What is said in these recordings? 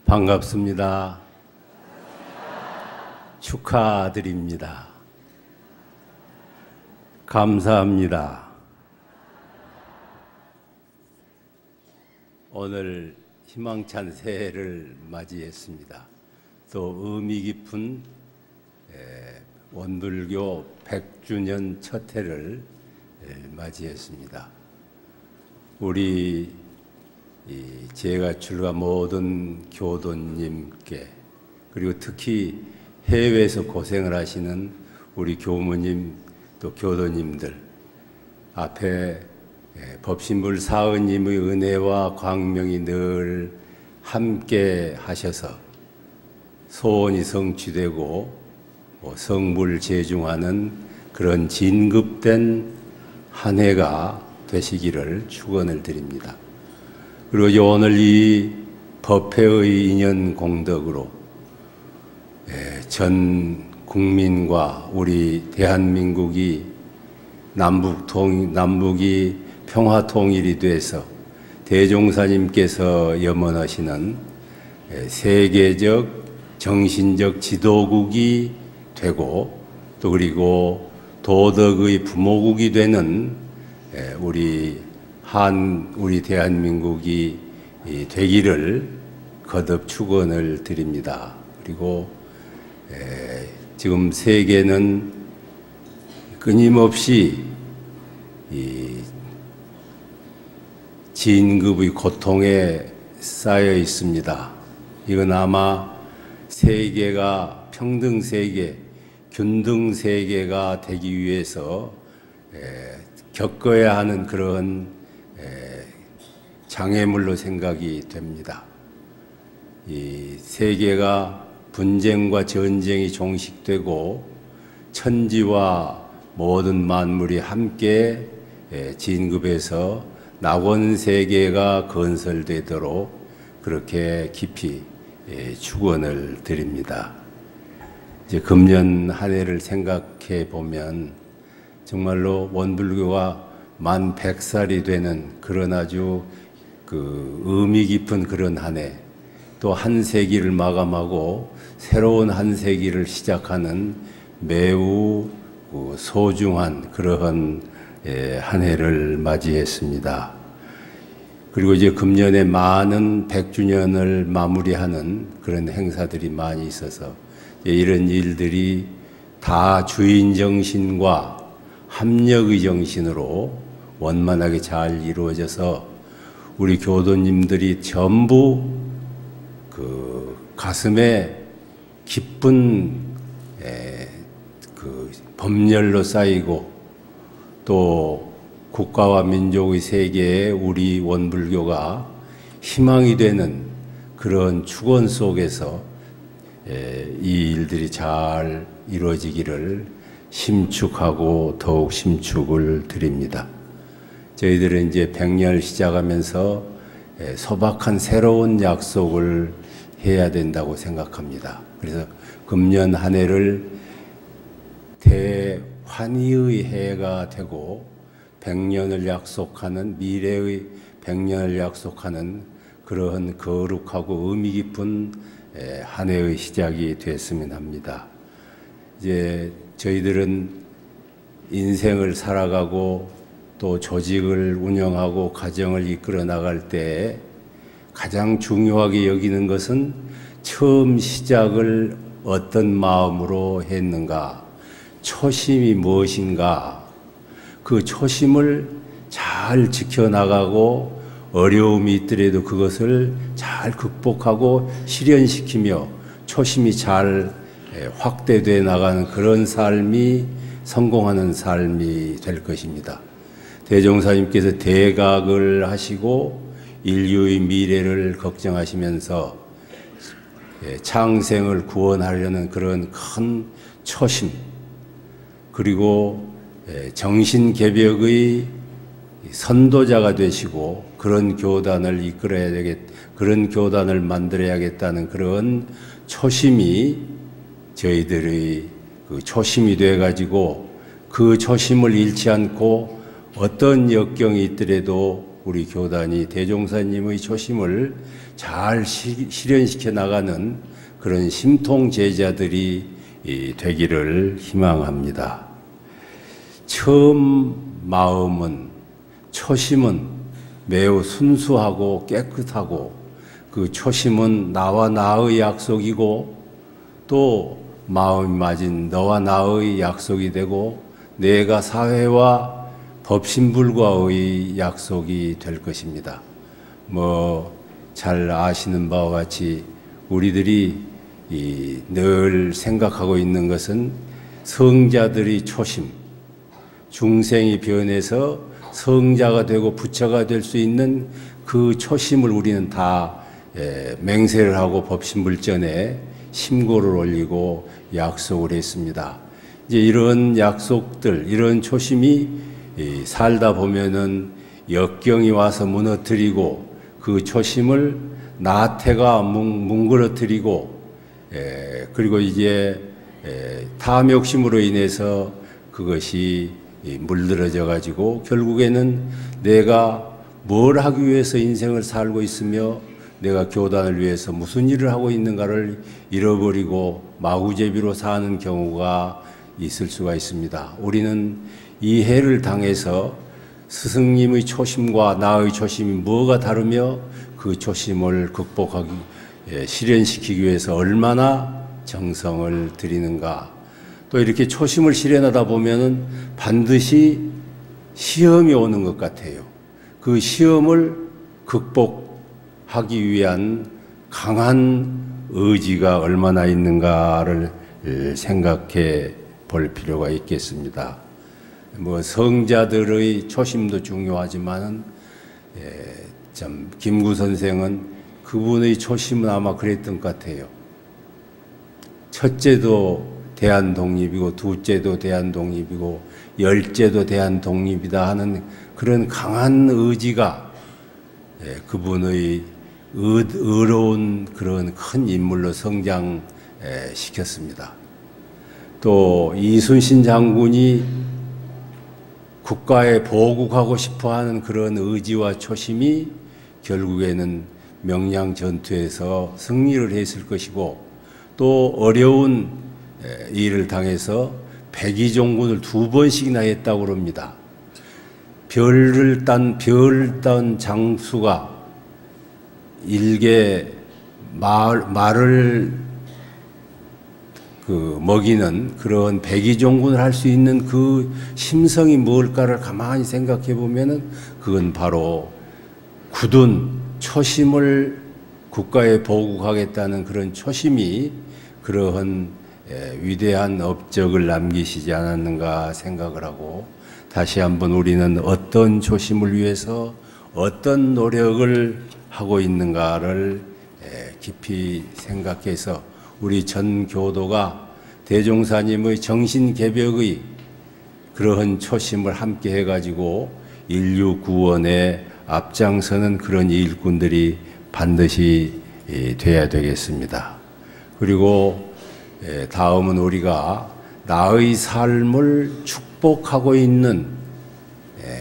반갑습니다. 축하드립니다. 감사합니다. 오늘 희망찬 새해를 맞이했습니다. 또 의미 깊은 원불교 100주년 첫 해를 맞이했습니다. 우리 제가 출가 모든 교도님께, 그리고 특히 해외에서 고생을 하시는 우리 교무님 또 교도님들 앞에 법신불 사은님의 은혜와 광명이 늘 함께 하셔서 소원이 성취되고 성불 제중하는 그런 진급된 한 해가 되시기를 축원을 드립니다. 그리고 오늘 이 법회의 인연 공덕으로 전 국민과 우리 대한민국이 남북이 평화 통일이 돼서 대종사님께서 염원하시는 세계적 정신적 지도국이 되고 또 그리고 도덕의 부모국이 되는 우리 대한민국이 되기를 거듭 축원을 드립니다. 그리고 지금 세계는 끊임없이 이 진급의 고통에 쌓여 있습니다. 이건 아마 세계가 평등 세계, 균등 세계가 되기 위해서 겪어야 하는 그런 장애물로 생각이 됩니다. 이 세계가 분쟁과 전쟁이 종식되고 천지와 모든 만물이 함께 진급해서 낙원 세계가 건설되도록 그렇게 깊이 축원을 드립니다. 이제 금년 한 해를 생각해 보면 정말로 원불교가 만 100살이 되는 그런 아주 의미 깊은 그런 한 해, 또 한 세기를 마감하고 새로운 한 세기를 시작하는 매우 소중한 그러한 한 해를 맞이했습니다. 그리고 이제 금년에 많은 100주년을 마무리하는 그런 행사들이 많이 있어서 이런 일들이 다 주인 정신과 합력의 정신으로 원만하게 잘 이루어져서 우리 교도님들이 전부 가슴에 기쁜 법열로 쌓이고 또 국가와 민족의 세계에 우리 원불교가 희망이 되는 그런 축원 속에서 이 일들이 잘 이루어지기를 심축하고 더욱 심축을 드립니다. 저희들은 이제 100년을 시작하면서 소박한 새로운 약속을 해야 된다고 생각합니다. 그래서 금년 한 해를 대환희의 해가 되고 100년을 약속하는 미래의 100년을 약속하는 그러한 거룩하고 의미 깊은 한 해의 시작이 됐으면 합니다. 이제 저희들은 인생을 살아가고 또 조직을 운영하고 가정을 이끌어 나갈 때 가장 중요하게 여기는 것은 처음 시작을 어떤 마음으로 했는가, 초심이 무엇인가, 그 초심을 잘 지켜나가고 어려움이 있더라도 그것을 잘 극복하고 실현시키며 초심이 잘 확대되어 나가는 그런 삶이 성공하는 삶이 될 것입니다. 대종사님께서 대각을 하시고 인류의 미래를 걱정하시면서 창생을 구원하려는 그런 큰 초심, 그리고 정신개벽의 선도자가 되시고 그런 교단을 이끌어야 그런 교단을 만들어야겠다는 그런 초심이 저희들의 그 초심이 돼가지고 그 초심을 잃지 않고 어떤 역경이 있더라도 우리 교단이 대종사님의 초심을 잘 실현시켜 나가는 그런 심통 제자들이 되기를 희망합니다. 처음 마음은, 초심은 매우 순수하고 깨끗하고, 그 초심은 나와 나의 약속이고, 또 마음이 맞은 너와 나의 약속이 되고, 내가 사회와 법신불과의 약속이 될 것입니다. 잘 아시는 바와 같이 우리들이 늘 생각하고 있는 것은 성자들의 초심, 중생이 변해서 성자가 되고 부처가 될 수 있는 그 초심을 우리는 다 맹세를 하고 법신불전에 심고를 올리고 약속을 했습니다. 이제 이런 약속들, 이런 초심이 살다 보면은 역경이 와서 무너뜨리고 그 초심을 나태가 뭉그러뜨리고, 그리고 이제 탐욕심으로 인해서 그것이 물들어져 가지고 결국에는 내가 뭘 하기 위해서 인생을 살고 있으며 내가 교단을 위해서 무슨 일을 하고 있는가를 잃어버리고 마구제비로 사는 경우가 있을 수가 있습니다. 우리는 이 해를 당해서 스승님의 초심과 나의 초심이 뭐가 다르며 그 초심을 극복하기, 실현시키기 위해서 얼마나 정성을 들이는가. 또 이렇게 초심을 실현하다 보면은 반드시 시험이 오는 것 같아요. 그 시험을 극복하기 위한 강한 의지가 얼마나 있는가를 생각해 볼 필요가 있겠습니다. 성자들의 초심도 중요하지만은, 참, 김구 선생은 그분의 초심은 아마 그랬던 것 같아요. 첫째도 대한독립이고, 둘째도 대한독립이고, 열째도 대한독립이다 하는 그런 강한 의지가 그분의 의로운 그런 큰 인물로 성장시켰습니다. 또 이순신 장군이 국가에 보국하고 싶어하는 그런 의지와 초심이 결국에는 명량 전투에서 승리를 했을 것이고, 또 어려운 일을 당해서 백의종군을 2번씩이나 했다고 합니다. 별을 딴 장수가 일개 말을 먹이는 그런 백의종군을 할 수 있는 그 심성이 뭘까를 가만히 생각해 보면은 그건 바로 굳은 초심을 국가에 보국하겠다는 그런 초심이 그러한 위대한 업적을 남기시지 않았는가 생각을 하고, 다시 한번 우리는 어떤 초심을 위해서 어떤 노력을 하고 있는가를 깊이 생각해서 우리 전 교도가 대종사님의 정신개벽의 그러한 초심을 함께 해가지고 인류 구원에 앞장서는 그런 일꾼들이 반드시 돼야 되겠습니다. 그리고 다음은 우리가 나의 삶을 축복하고 있는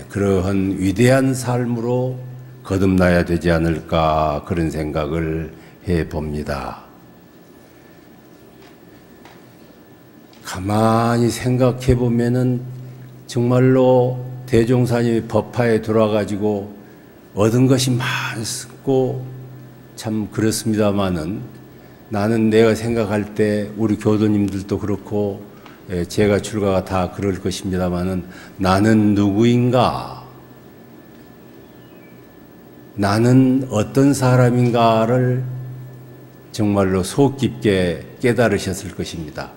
그러한 위대한 삶으로 거듭나야 되지 않을까, 그런 생각을 해봅니다. 가만히 생각해 보면은 정말로 대종사님이 법화에 들어와가지고 얻은 것이 많고 참 그렇습니다만은, 나는 내가 생각할 때 우리 교도님들도 그렇고 제가 출가가 다 그럴 것입니다만은, 나는 누구인가? 나는 어떤 사람인가를 정말로 속 깊게 깨달으셨을 것입니다.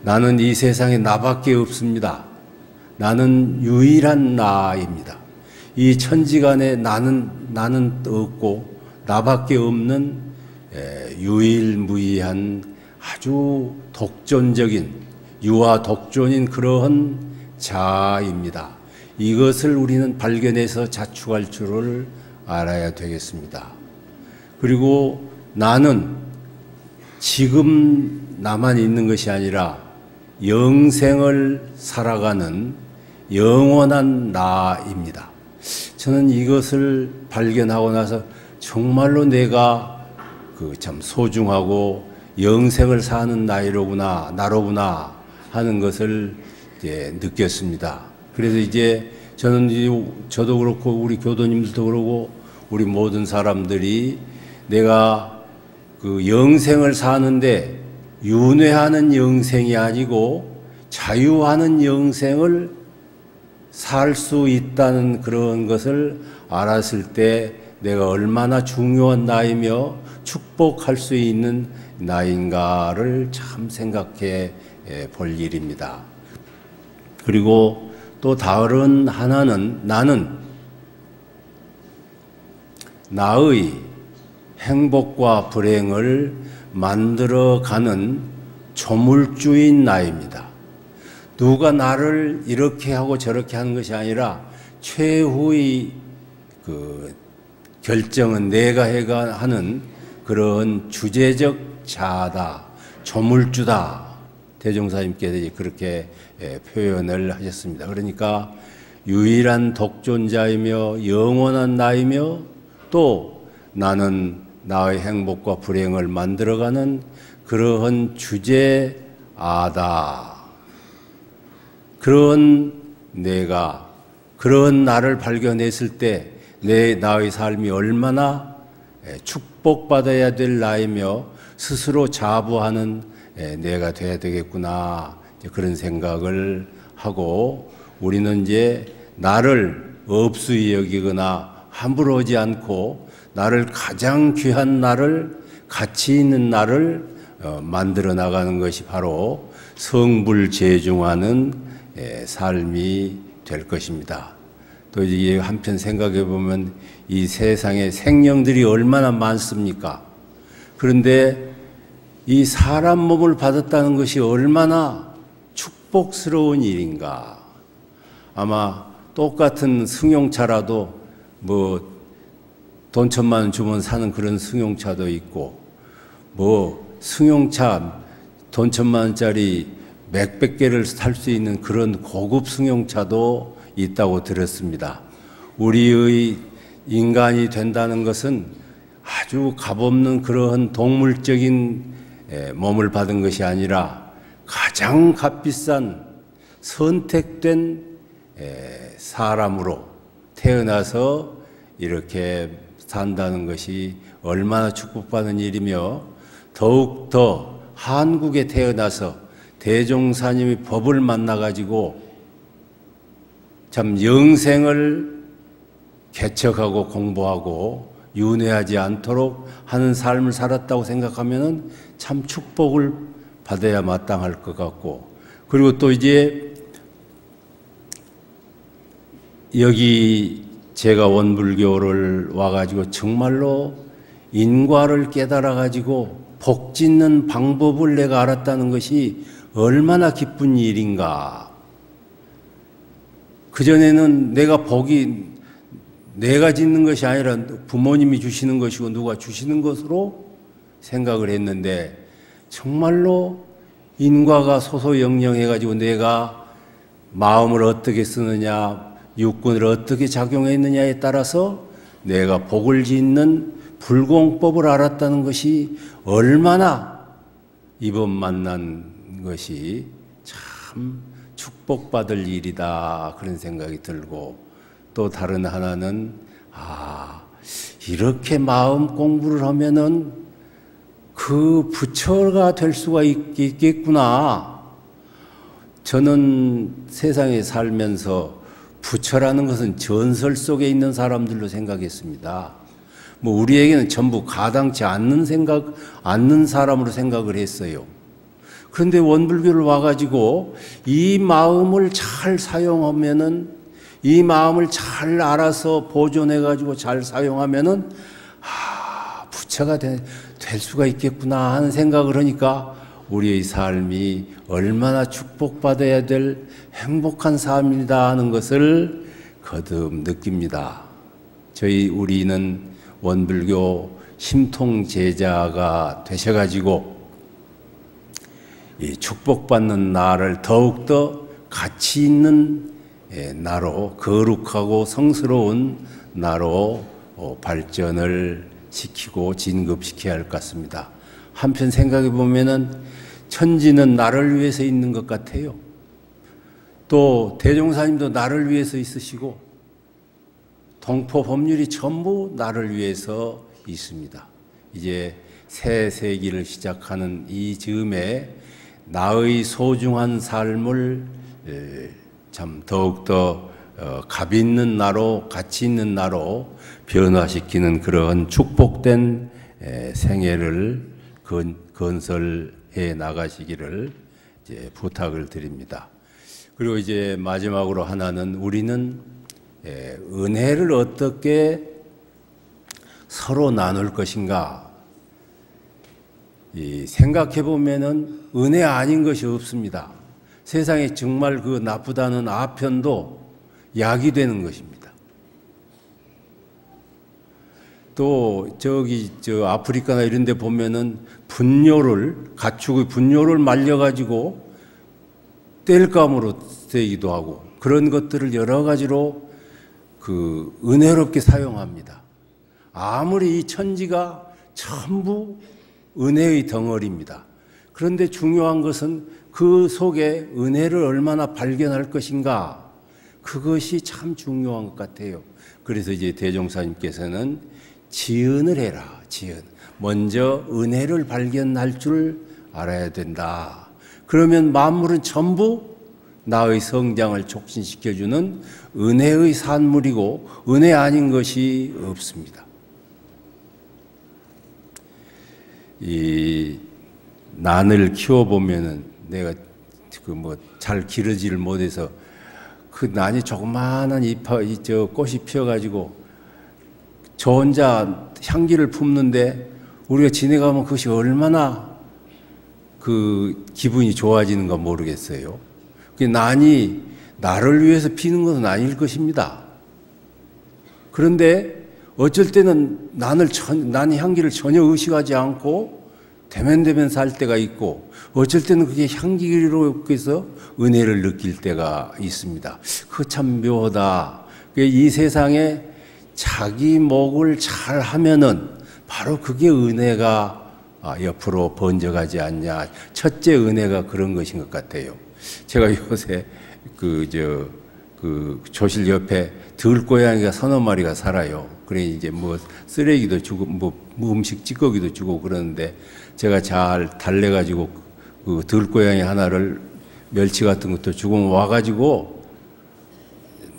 나는 이 세상에 나밖에 없습니다. 나는 유일한 나입니다. 이 천지간에 나는 없고 나밖에 없는 유일무이한 아주 독존적인, 유아 독존인 그러한 자아입니다. 이것을 우리는 발견해서 자축할 줄을 알아야 되겠습니다. 그리고 나는 지금 나만 있는 것이 아니라 영생을 살아가는 영원한 나입니다. 저는 이것을 발견하고 나서 정말로 내가 그 참 소중하고 영생을 사는 나로구나 하는 것을 이제 느꼈습니다. 그래서 이제 저도 그렇고 우리 교도님들도 그러고 우리 모든 사람들이 내가 그 영생을 사는데 윤회하는 영생이 아니고 자유하는 영생을 살 수 있다는 그런 것을 알았을 때 내가 얼마나 중요한 나이며 축복할 수 있는 나이인가를 참 생각해 볼 일입니다. 그리고 또 다른 하나는 나는 나의 행복과 불행을 만들어가는 조물주인 나입니다. 누가 나를 이렇게 하고 저렇게 하는 것이 아니라 최후의 그 결정은 내가 해가 하는 그런 주제적 자아다, 조물주다. 대종사님께서 그렇게 표현을 하셨습니다. 그러니까 유일한 독존자이며 영원한 나이며 또 나는 나의 행복과 불행을 만들어가는 그러한 주제아다. 그런 내가, 그런 나를 발견했을 때 나의 삶이 얼마나 축복받아야 될 나이며 스스로 자부하는 내가 돼야 되겠구나. 그런 생각을 하고 우리는 이제 나를 업수히 여기거나 함부로 하지 않고 나를 가장 귀한 나를, 가치 있는 나를 만들어 나가는 것이 바로 성불재중하는 삶이 될 것입니다. 또 이제 한편 생각해 보면 이 세상에 생명들이 얼마나 많습니까? 그런데 이 사람 몸을 받았다는 것이 얼마나 축복스러운 일인가. 아마 똑같은 승용차라도 뭐 돈 1,000만 원 주면 사는 그런 승용차도 있고 뭐 승용차 돈 1,000만 원짜리 몇백 개를 탈 수 있는 그런 고급 승용차도 있다고 들었습니다. 우리의 인간이 된다는 것은 아주 값없는 그러한 동물적인 몸을 받은 것이 아니라 가장 값비싼 선택된 사람으로 태어나서 이렇게 산다는 것이 얼마나 축복받은 일이며 더욱더 한국에 태어나서 대종사님이 법을 만나가지고 참 영생을 개척하고 공부하고 윤회하지 않도록 하는 삶을 살았다고 생각하면 참 축복을 받아야 마땅할 것 같고, 그리고 또 이제 여기 제가 원불교를 와가지고 정말로 인과를 깨달아가지고 복 짓는 방법을 내가 알았다는 것이 얼마나 기쁜 일인가. 그전에는 내가 짓는 것이 아니라 부모님이 주시는 것이고 누가 주시는 것으로 생각을 했는데 정말로 인과가 소소영령해가지고 내가 마음을 어떻게 쓰느냐, 육군을 어떻게 작용했느냐에 따라서 내가 복을 짓는 불공법을 알았다는 것이 얼마나 이번 만난 것이 참 축복받을 일이다, 그런 생각이 들고, 또 다른 하나는 이렇게 마음 공부를 하면은 그 부처가 될 수가 있겠구나. 저는 세상에 살면서 부처라는 것은 전설 속에 있는 사람들로 생각했습니다. 뭐 우리에게는 전부 가당치 않는 사람으로 생각을 했어요. 그런데 원불교를 와가지고 이 마음을 잘 사용하면은, 이 마음을 잘 알아서 보존해가지고 잘 사용하면은 부처가 될 수가 있겠구나 하는 생각을 하니까 우리의 삶이 얼마나 축복받아야 될 행복한 삶이다 하는 것을 거듭 느낍니다. 우리는 원불교 심통제자가 되셔가지고 이 축복받는 나를 더욱더 가치 있는 나로, 거룩하고 성스러운 나로 발전을 시키고 진급시켜야 할 것 같습니다. 한편 생각해 보면은 천지는 나를 위해서 있는 것 같아요. 또 대종사님도 나를 위해서 있으시고 동포 법률이 전부 나를 위해서 있습니다. 이제 새 세기를 시작하는 이 즈음에 나의 소중한 삶을 참 더욱더 값 있는 나로, 가치 있는 나로 변화시키는 그런 축복된 생애를 건설해 나가시기를 이제 부탁을 드립니다. 그리고 이제 마지막으로 하나는 우리는 은혜를 어떻게 서로 나눌 것인가. 생각해 보면은 은혜 아닌 것이 없습니다. 세상에 정말 그 나쁘다는 아편도 약이 되는 것입니다. 또 저 아프리카나 이런 데 보면은 분뇨를 가축의 분뇨를 말려 가지고 땔감으로 쓰이기도 하고 그런 것들을 여러 가지로 그 은혜롭게 사용합니다. 아무리 이 천지가 전부 은혜의 덩어리입니다. 그런데 중요한 것은 그 속에 은혜를 얼마나 발견할 것인가, 그것이 참 중요한 것 같아요. 그래서 이제 대종사님께서는 지은을 해라. 지은. 먼저 은혜를 발견할 줄 알아야 된다. 그러면 만물은 전부 나의 성장을 촉진시켜주는 은혜의 산물이고 은혜 아닌 것이 없습니다. 이 난을 키워보면은 내가 잘 기르지를 못해서 그 난이 조그마한 꽃이 피어가지고 저 혼자 향기를 품는데 우리가 지내가면 그것이 얼마나 그 기분이 좋아지는가 모르겠어요. 그 난이 나를 위해서 피는 것은 아닐 것입니다. 그런데 어쩔 때는 난 향기를 전혀 의식하지 않고 대면대면 살 때가 있고 어쩔 때는 그게 향기로 해서 은혜를 느낄 때가 있습니다. 그거 참 묘하다. 이 세상에 자기 목을 잘 하면은 바로 그게 은혜가 옆으로 번져가지 않냐. 첫째 은혜가 그런 것인 것 같아요. 제가 요새 조실 옆에 들고양이가 서너 마리가 살아요. 그래 이제 쓰레기도 주고 음식 찌꺼기도 주고 그러는데 제가 잘 달래가지고 그 들고양이 하나를 멸치 같은 것도 주고 와가지고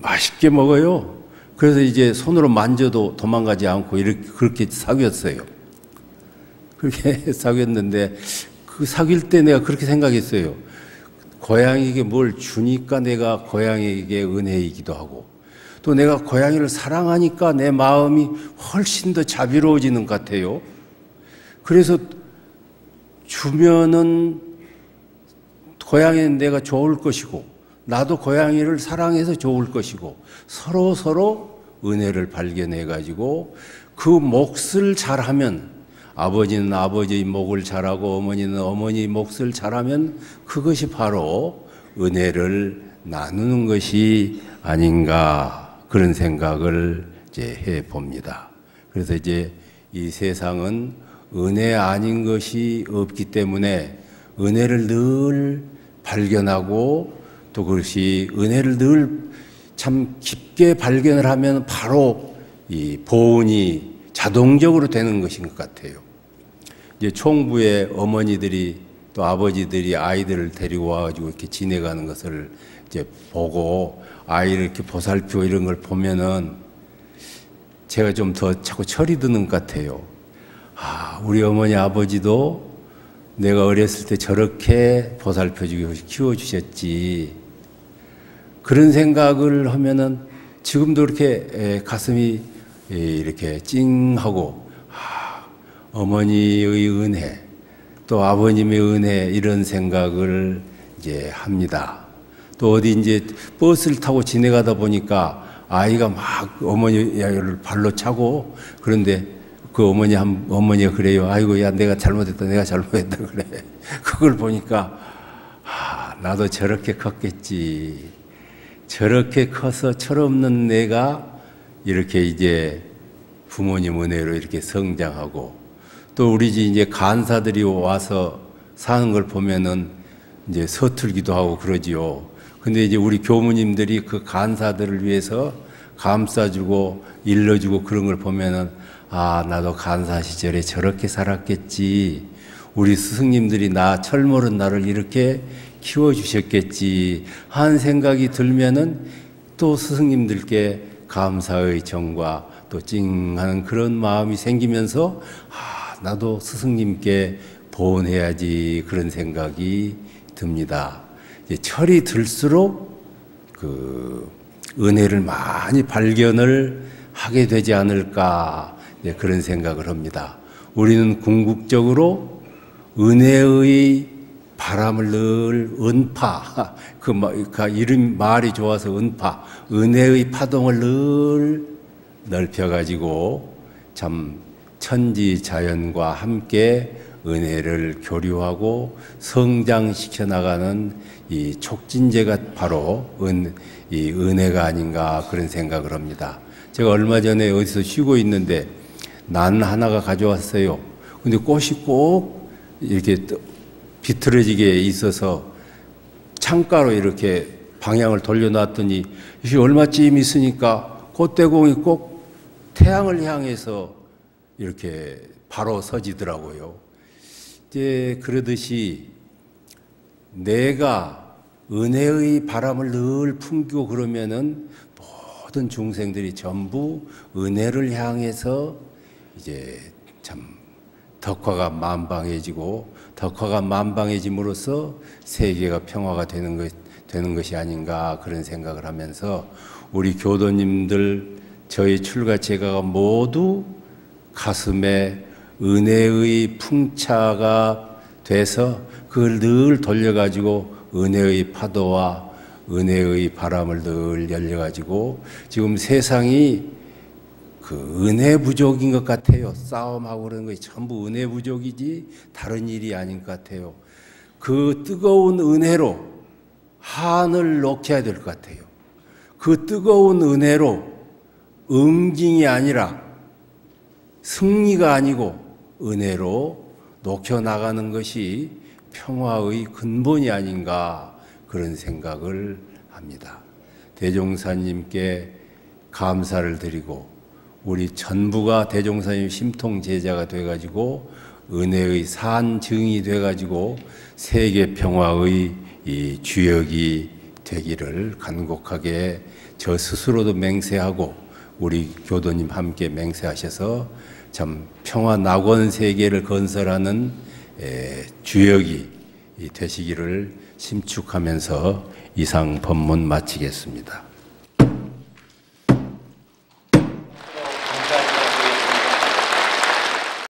맛있게 먹어요. 그래서 이제 손으로 만져도 도망가지 않고 이렇게 그렇게 사귀었어요. 그렇게 사귀었는데 그 사귈 때 내가 그렇게 생각했어요. 고양이에게 뭘 주니까 내가 고양이에게 은혜이기도 하고 또 내가 고양이를 사랑하니까 내 마음이 훨씬 더 자비로워지는 것 같아요. 그래서 주면은 고양이는 내가 좋을 것이고 나도 고양이를 사랑해서 좋을 것이고 서로 은혜를 발견해 가지고 그 몫을 잘하면 아버지는 아버지의 몫을 잘하고 어머니는 어머니의 몫을 잘하면 그것이 바로 은혜를 나누는 것이 아닌가 그런 생각을 이제 해 봅니다. 그래서 이제 이 세상은 은혜 아닌 것이 없기 때문에 은혜를 늘 발견하고 또 그것이 은혜를 늘 참 깊게 발견을 하면 바로 이 보은이 자동적으로 되는 것인 것 같아요. 이제 총부의 어머니들이 또 아버지들이 아이들을 데리고 와가지고 이렇게 지내가는 것을 이제 보고 아이를 이렇게 보살피고 이런 걸 보면은 제가 좀 더 자꾸 철이 드는 것 같아요. 우리 어머니 아버지도 내가 어렸을 때 저렇게 보살펴주고 키워주셨지. 그런 생각을 하면은 지금도 이렇게 가슴이 이렇게 찡하고 어머니의 은혜 또 아버님의 은혜 이런 생각을 이제 합니다. 또 어디 이제 버스를 타고 지나가다 보니까 아이가 막 어머니를 발로 차고 그런데 그 어머니가 그래요. 아이고 야 내가 잘못했다 그래. 그걸 보니까 나도 저렇게 컸겠지. 저렇게 커서 철없는 내가 이렇게 이제 부모님 은혜로 이렇게 성장하고, 또 우리 집 이제 간사들이 와서 사는 걸 보면은 이제 서툴기도 하고 그러지요. 근데 이제 우리 교무님들이 그 간사들을 위해서 감싸주고 일러주고 그런 걸 보면은, 아, 나도 간사 시절에 저렇게 살았겠지. 우리 스승님들이 나 철모른 나를 이렇게 키워주셨겠지 한 생각이 들면은 또 스승님들께 감사의 정과 또 찡하는 그런 마음이 생기면서, 아, 나도 스승님께 보온해야지 그런 생각이 듭니다. 이제 철이 들수록 그 은혜를 많이 발견을 하게 되지 않을까, 그런 생각을 합니다. 우리는 궁극적으로 은혜의 바람을 늘 은파, 그 이름 말이 좋아서 은파, 은혜의 파동을 늘 넓혀가지고 참 천지 자연과 함께 은혜를 교류하고 성장시켜 나가는 이 촉진제가 바로 이 은혜가 아닌가 그런 생각을 합니다. 제가 얼마 전에 어디서 쉬고 있는데 난 하나가 가져왔어요. 근데 꽃이 꼭 이렇게 비틀어지게 있어서 창가로 이렇게 방향을 돌려놨더니 이게 얼마쯤 있으니까 꽃대공이 꼭 태양을 향해서 이렇게 바로 서지더라고요. 이제 그러듯이 내가 은혜의 바람을 늘 풍기고 그러면은 모든 중생들이 전부 은혜를 향해서 이제 참 덕화가 만방해지고, 덕화가 만방해짐으로써 세계가 평화가 되는 것이 아닌가 그런 생각을 하면서, 우리 교도님들 저희 출가제가가 모두 가슴에 은혜의 풍차가 돼서 그걸 늘 돌려가지고 은혜의 파도와 은혜의 바람을 늘 열려가지고 지금 세상이 그 은혜 부족인 것 같아요. 싸움하고 그러는 것이 전부 은혜 부족이지 다른 일이 아닌 것 같아요. 그 뜨거운 은혜로 한을 녹여야 될 것 같아요. 그 뜨거운 은혜로 응징이 아니라 승리가 아니고 은혜로 녹여나가는 것이 평화의 근본이 아닌가 그런 생각을 합니다. 대종사님께 감사를 드리고 우리 전부가 대종사님 심통 제자가 돼가지고 은혜의 산증이 돼가지고 세계 평화의 이 주역이 되기를 간곡하게 저 스스로도 맹세하고 우리 교도님 함께 맹세하셔서 참 평화 낙원 세계를 건설하는 주역이 되시기를 심축하면서 이상 법문 마치겠습니다.